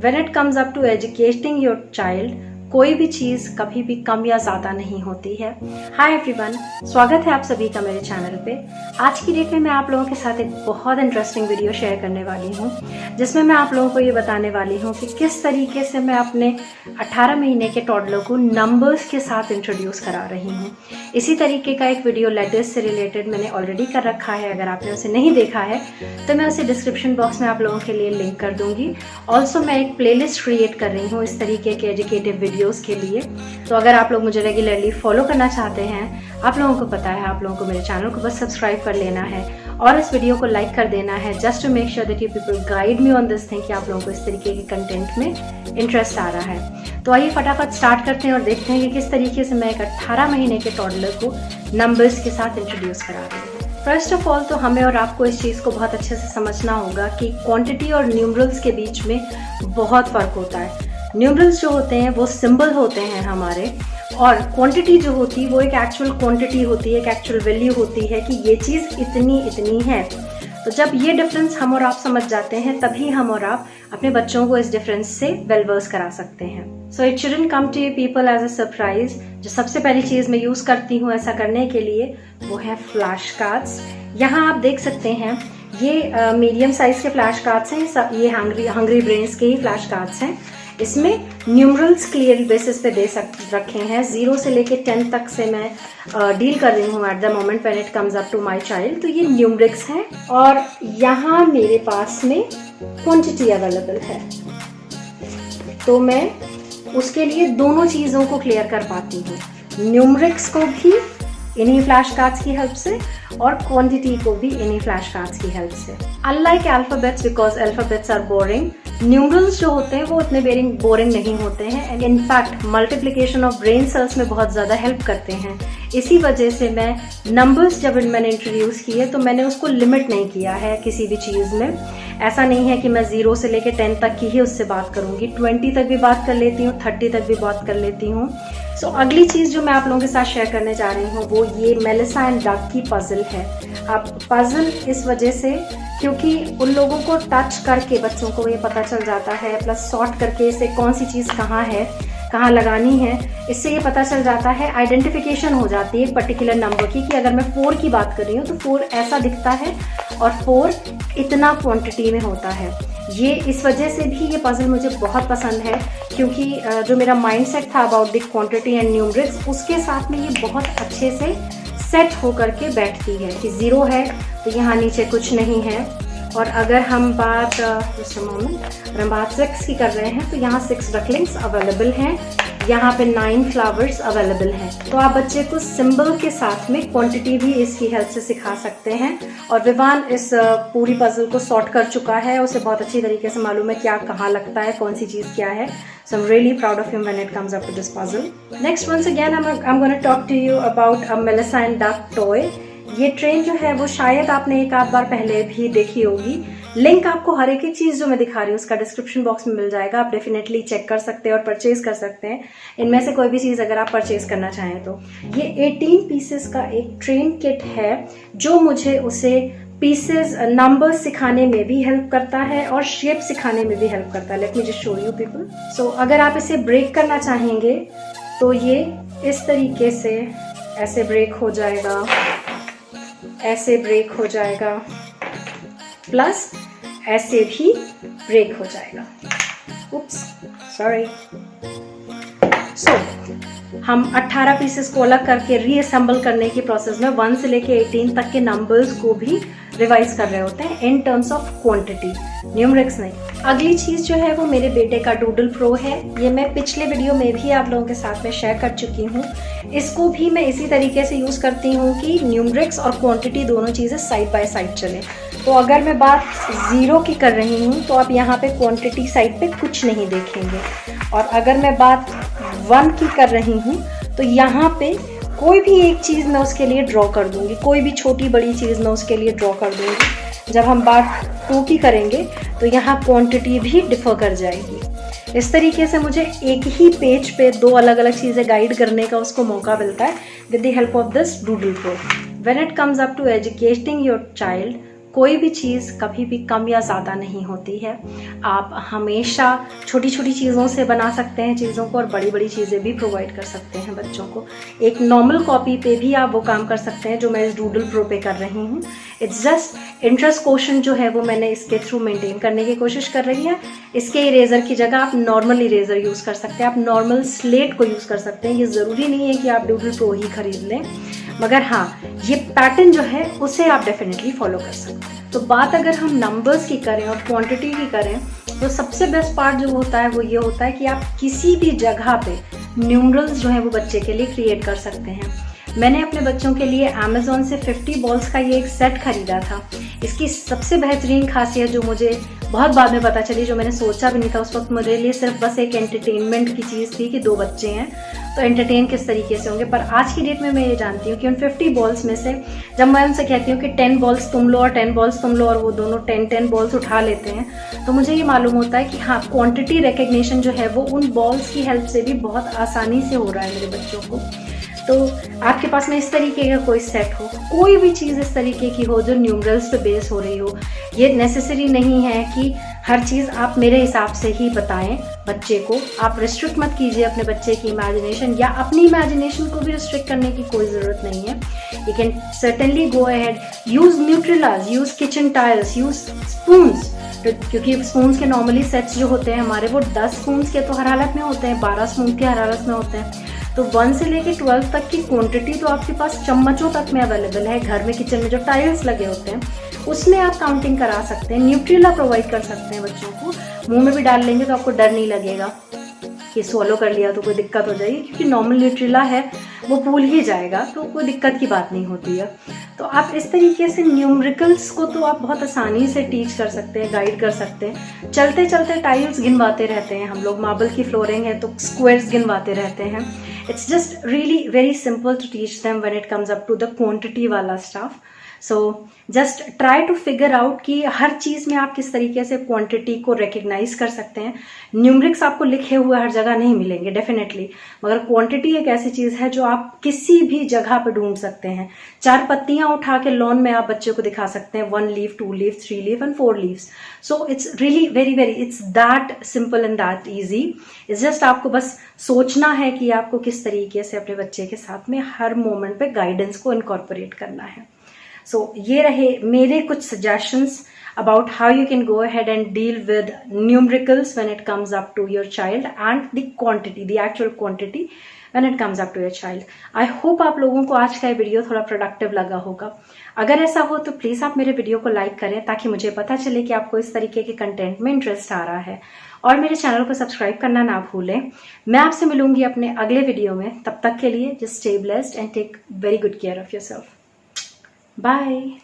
When it comes up to educating your child, कोई भी चीज़ कभी भी कम या ज़्यादा नहीं होती है। हाय एवरीवन, स्वागत है आप सभी का मेरे चैनल पे। आज की डेट में मैं आप लोगों के साथ एक बहुत इंटरेस्टिंग वीडियो शेयर करने वाली हूँ, जिसमें मैं आप लोगों को ये बताने वाली हूँ कि किस तरीके से मैं अपने 18 महीने के टॉडलर को नंबर्स के साथ इंट्रोड्यूस करा रही हूँ। इसी तरीके का एक वीडियो लेटर्स से रिलेटेड मैंने ऑलरेडी कर रखा है। अगर आपने उसे नहीं देखा है तो मैं उसे डिस्क्रिप्शन बॉक्स में आप लोगों के लिए लिंक कर दूँगी। ऑल्सो मैं एक प्लेलिस्ट क्रिएट कर रही हूँ इस तरीके के एजुकेटिव वीडियोस के लिए। तो अगर आप लोग मुझे रेगुलरली फॉलो करना चाहते हैं, आप लोगों को पता है, आप लोगों को मेरे चैनल को बस सब्सक्राइब कर लेना है और इस वीडियो को लाइक कर देना है, just to make sure that you people guide me on this thing कि आप लोगों को इस तरीके के कंटेंट में इंटरेस्ट आ रहा है। तो आइए फटाफट स्टार्ट करते हैं और देखते हैं कि किस तरीके से मैं एक 18 महीने के टॉडलर को नंबर्स के साथ इंट्रोड्यूस करा रही हूँ। फर्स्ट ऑफ ऑल तो हमें और आपको इस चीज़ को बहुत अच्छे से समझना होगा कि क्वांटिटी और न्यूमरल्स के बीच में बहुत फ़र्क होता है। न्यूमरल्स जो होते हैं वो सिंबल होते हैं हमारे, और क्वांटिटी जो होती है वो एक एक्चुअल क्वांटिटी होती है, एक एक्चुअल वैल्यू होती है कि ये चीज़ इतनी इतनी है। तो जब ये डिफरेंस हम और आप समझ जाते हैं, तभी हम और आप अपने बच्चों को इस डिफरेंस से वेल वर्स करा सकते हैं। So it shouldn't come to you people as a surprise. जो सबसे पहली चीज़ मैं यूज़ करती हूँ ऐसा करने के लिए वो है फ्लैश कार्ड्स। यहाँ आप देख सकते हैं ये मीडियम साइज के फ्लैश कार्ड्स हैं। ये हंग्री ब्रेन्स के ही फ्लैश कार्ड्स हैं। इसमें न्यूमरल्स क्लियर बेसिस पे रखे हैं। 0 से लेके 10 तक से मैं डील कर रही हूँ at the moment when it comes up to my child. तो ये न्यूमरिक्स हैं और यहाँ मेरे पास में क्वांटिटी अवेलेबल है, तो मैं उसके लिए दोनों चीज़ों को क्लियर कर पाती हूँ, न्यूमरिक्स को भी इन्हीं फ्लैश कार्ड्स की हेल्प से और क्वांटिटी को भी इन्हीं फ्लैश कार्ड्स की हेल्प से। Unlike alphabets, because alphabets are boring, numerals जो होते हैं वो उतने बोरिंग नहीं होते हैं and in fact multiplication of brain cells में बहुत ज़्यादा हेल्प करते हैं। इसी वजह से मैं नंबर्स जब मैंने इंट्रोड्यूस किए तो मैंने उसको लिमिट नहीं किया है किसी भी चीज़ में। ऐसा नहीं है कि मैं 0 से लेकर 10 तक की ही उससे बात करूँगी, 20 तक भी बात कर लेती हूँ, 30 तक भी बात कर लेती हूँ। सो अगली चीज़ जो मैं आप लोगों के साथ शेयर करने जा रही हूँ वो ये मेलिसा एंड डक की पजल है। अब पजल इस वजह से क्योंकि उन लोगों को टच करके बच्चों को ये पता चल जाता है, प्लस सॉर्ट करके इसे कौन सी चीज़ कहाँ है, कहाँ लगानी है, इससे ये पता चल जाता है, आइडेंटिफिकेशन हो जाती है एक पर्टिकुलर नंबर की कि अगर मैं 4 की बात कर रही हूँ तो 4 ऐसा दिखता है और 4 इतना क्वांटिटी में होता है। ये इस वजह से भी ये पजल मुझे बहुत पसंद है, क्योंकि जो मेरा माइंडसेट था अबाउट द क्वांटिटी एंड न्यूमरिक्स, उसके साथ में ये बहुत अच्छे से सेट होकर के बैठती है कि 0 है तो यहाँ नीचे कुछ नहीं है। और अगर हम बात अगर हम बात 6 की कर रहे हैं तो यहाँ 6 डकलिंग्स अवेलेबल हैं, यहाँ पे 9 फ्लावर्स अवेलेबल हैं। तो आप बच्चे को सिंबल के साथ में क्वांटिटी भी इसकी हेल्प से सिखा सकते हैं। और विवान इस पूरी पजल को सॉर्ट कर चुका है, उसे बहुत अच्छी तरीके से मालूम है क्या कहाँ लगता है, कौन सी चीज़ क्या है। So I'm really proud of him when it comes up to this puzzle. Next, once again, I'm going to talk to you about a Melissa and Duck toy. ये ट्रेन जो है वो शायद आपने एक आध बार पहले भी देखी होगी। लिंक आपको हर एक चीज़ जो मैं दिखा रही हूँ उसका डिस्क्रिप्शन बॉक्स में मिल जाएगा। आप डेफिनेटली चेक कर सकते हैं और परचेज कर सकते हैं इनमें से कोई भी चीज़ अगर आप परचेज करना चाहें तो। ये 18 पीसेस का एक ट्रेन किट है जो मुझे उसे पीसेस नंबर्स सिखाने में भी हेल्प करता है और शेप सिखाने में भी हेल्प करता है। Let me just show you people. So अगर आप इसे ब्रेक करना चाहेंगे तो ये इस तरीके से ऐसे ब्रेक हो जाएगा, ऐसे ब्रेक हो जाएगा, प्लस ऐसे भी ब्रेक हो जाएगा। उप्स, सॉरी। सो हम 18 पीसेस को अलग करके रीअसेंबल करने की प्रोसेस में 1 से लेके 18 तक के नंबर्स को भी रिवाइज कर रहे होते हैं इन टर्म्स ऑफ क्वांटिटी, न्यूमरिक्स नहीं। अगली चीज़ जो है वो मेरे बेटे का डूडल प्रो है। ये मैं पिछले वीडियो में भी आप लोगों के साथ में शेयर कर चुकी हूँ। इसको भी मैं इसी तरीके से यूज़ करती हूँ कि न्यूमरिक्स और क्वांटिटी दोनों चीज़ें साइड बाय साइड चलें। तो अगर मैं बात 0 की कर रही हूँ तो आप यहाँ पे क्वांटिटी साइड पे कुछ नहीं देखेंगे, और अगर मैं बात 1 की कर रही हूँ तो यहाँ पे कोई भी एक चीज़ मैं उसके लिए ड्रॉ कर दूँगी, कोई भी छोटी बड़ी चीज़ मैं उसके लिए ड्रॉ कर दूँगी। जब हम बात 2 की करेंगे तो यहाँ क्वांटिटी भी डिफर कर जाएगी। इस तरीके से मुझे एक ही पेज पे 2 अलग अलग चीज़ें गाइड करने का उसको मौका मिलता है with the help of this doodle pro. When it comes up to educating your child, कोई भी चीज़ कभी भी कम या ज़्यादा नहीं होती है। आप हमेशा छोटी छोटी चीज़ों से बना सकते हैं चीज़ों को, और बड़ी बड़ी चीज़ें भी प्रोवाइड कर सकते हैं बच्चों को। एक नॉर्मल कॉपी पे भी आप वो काम कर सकते हैं जो मैं इस डूडल प्रो पे कर रही हूँ। इट्स जस्ट इंटरेस्ट क्वेश्चन जो है वो मैंने इसके थ्रू मेंटेन करने की कोशिश कर रही है। इसके इरेज़र की जगह आप नॉर्मल इरेज़र यूज़ कर सकते हैं, आप नॉर्मल स्लेट को यूज़ कर सकते हैं। ये ज़रूरी नहीं है कि आप डूडल प्रो ही खरीद लें, मगर हाँ, ये पैटर्न जो है उसे आप डेफिनेटली फॉलो कर सकते हैं। तो बात अगर हम नंबर्स की करें और क्वांटिटी की करें, तो सबसे बेस्ट पार्ट जो होता है वो ये होता है कि आप किसी भी जगह पे न्यूमरल्स जो है वो बच्चे के लिए क्रिएट कर सकते हैं। मैंने अपने बच्चों के लिए अमेज़ॉन से 50 बॉल्स का ये एक सेट खरीदा था। इसकी सबसे बेहतरीन खासियत जो मुझे बहुत बाद में पता चली, जो मैंने सोचा भी नहीं था उस वक्त, मेरे लिए सिर्फ बस एक एंटरटेनमेंट की चीज़ थी कि 2 बच्चे हैं तो एंटरटेन किस तरीके से होंगे। पर आज की डेट में मैं ये जानती हूँ कि उन 50 बॉल्स में से जब मैं उनसे कहती हूँ कि 10 बॉल्स तुम लो और 10 बॉल्स तुम लो, और वो दोनों 10 बॉल्स उठा लेते हैं, तो मुझे ये मालूम होता है कि हाँ, क्वांटिटी रिकग्निशन जो है वो उन बॉल्स की हेल्प से भी बहुत आसानी से हो रहा है मेरे बच्चों को। तो आपके पास में इस तरीके का कोई सेट हो, कोई भी चीज़ इस तरीके की हो जो न्यूमरल्स पे बेस हो रही हो। ये नेसेसरी नहीं है कि हर चीज़ आप मेरे हिसाब से ही बताएं बच्चे को। आप रिस्ट्रिक्ट मत कीजिए अपने बच्चे की इमेजिनेशन, या अपनी इमेजिनेशन को भी रिस्ट्रिक्ट करने की कोई ज़रूरत नहीं है। You can certainly go ahead, use न्यूट्रिलाज, use kitchen tiles, use spoons, क्योंकि स्पून्स के नॉर्मली सेट्स जो होते हैं हमारे वो 10 स्पून्स के तो हर हालत में होते हैं, 12 स्पून के हर हालत में होते हैं। तो 1 से लेके 12 तक की क्वांटिटी तो आपके पास चम्मचों तक में अवेलेबल है। घर में किचन में जो टाइल्स लगे होते हैं उसमें आप काउंटिंग करा सकते हैं। न्यूट्रिला प्रोवाइड कर सकते हैं बच्चों को, मुंह में भी डाल लेंगे तो आपको डर नहीं लगेगा कि स्वॉलो कर लिया तो कोई दिक्कत हो जाएगी, क्योंकि नॉर्मल न्यूट्रिला है वो भूल ही जाएगा, तो कोई दिक्कत की बात नहीं होती है। तो आप इस तरीके से न्यूमरिकल्स को तो आप बहुत आसानी से टीच कर सकते हैं, गाइड कर सकते हैं। चलते चलते टाइल्स गिनवाते रहते हैं हम लोग, मार्बल की फ्लोरिंग है तो स्क्वायर्स गिनवाते रहते हैं। It's just really very simple to teach them when it comes up to the quantity वाला stuff. So just try to figure out कि हर चीज़ में आप किस तरीके से क्वांटिटी को रिकग्नाइज कर सकते हैं। न्यूमरिक्स आपको लिखे हुए हर जगह नहीं मिलेंगे डेफिनेटली, मगर क्वांटिटी एक ऐसी चीज़ है जो आप किसी भी जगह पर ढूंढ सकते हैं। 4 पत्तियां उठा के लॉन में आप बच्चे को दिखा सकते हैं, 1 leaf, 2 leaf, 3 leaf and 4 leaves. So it's really very it's that simple and that easy. It's just आपको बस सोचना है कि आपको किस तरीके से अपने बच्चे के साथ में हर मोमेंट पे गाइडेंस को इनकॉर्पोरेट करना है। So, ये रहे मेरे कुछ suggestions about how you can go ahead and deal with numericals when it comes up to your child, and the quantity, the actual quantity when it comes up to your child. I hope आप लोगों को आज का ये video थोड़ा productive लगा होगा। अगर ऐसा हो तो प्लीज़ आप मेरे वीडियो को लाइक करें ताकि मुझे पता चले कि आपको इस तरीके के कंटेंट में इंटरेस्ट आ रहा है, और मेरे चैनल को सब्सक्राइब करना ना भूलें। मैं आपसे मिलूंगी अपने अगले वीडियो में, तब तक के लिए just stay blessed and take very good care of yourself. Bye.